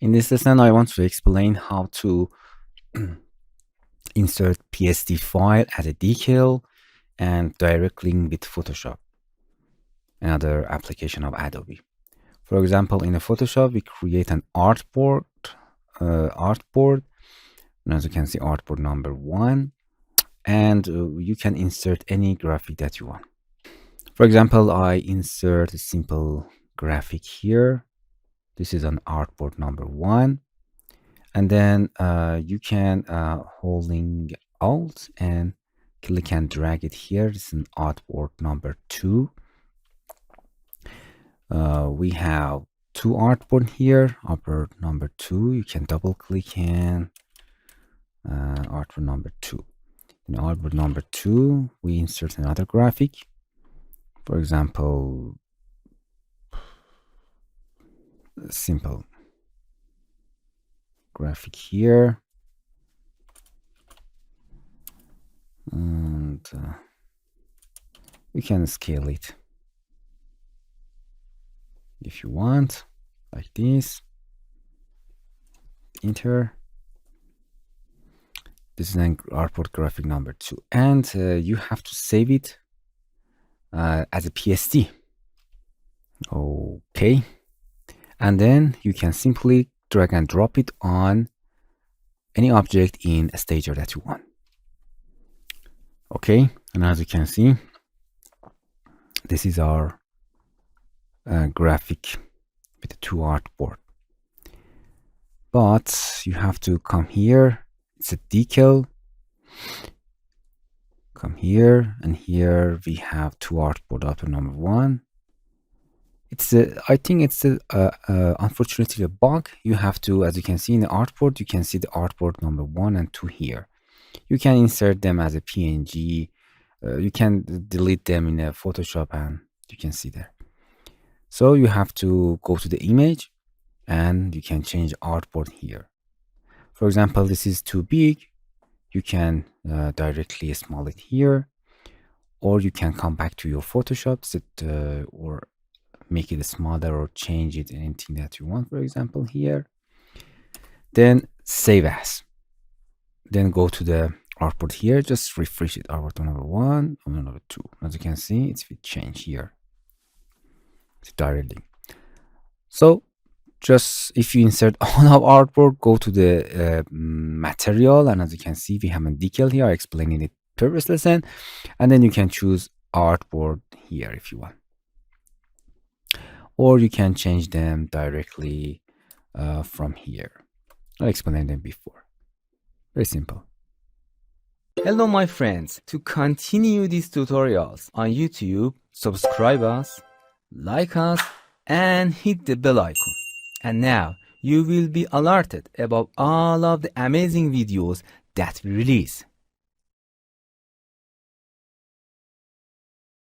In this lesson, I want to explain how to insert PSD file as a decal and direct link with Photoshop, another application of Adobe. For example, in the Photoshop, we create an artboard, and as you can see, artboard number 1, and you can insert any graphic that you want. For example, I insert a simple graphic here. This is an artboard number 1. And then you can holding Alt and click and drag it here. This is an artboard number 2. We have 2 artboard here. Artboard number 2. You can double click and artboard number 2. In artboard number 2, we insert another graphic. For example, simple graphic here, and we can scale it if you want, like this. Enter. This is an artboard graphic number 2, and you have to save it as a PSD. Okay, and then you can simply drag and drop it on any object in a stager that you want. Okay, and as you can see, this is our graphic with the 2 artboard. But you have to come here. It's a decal. Come here, and here we have 2 artboard. Artboard number 1. I think it's unfortunately a bug. You have to, as you can see in the artboard, you can see the artboard number 1 and 2 here. You can insert them as a PNG. You can delete them in a Photoshop, and you can see there. So you have to go to the image, and you can change artboard here. For example, this is too big. You can directly small it here, or you can come back to your Photoshop or make it smaller or change it, anything that you want. For example, here, then save as. Then go to the artboard here, just refresh it. Artboard number 1, number 2. As you can see, it's with change here. It's directly. So just if you insert on our artboard, go to the material, and as you can see, we have a decal here. I explained in the previous lesson, and then you can choose artboard here if you want, or you can change them directly from here. I explained them before. Very simple. Hello my friends, to continue these tutorials on YouTube, subscribe us, like us, and hit the bell icon. And now you will be alerted about all of the amazing videos that we release.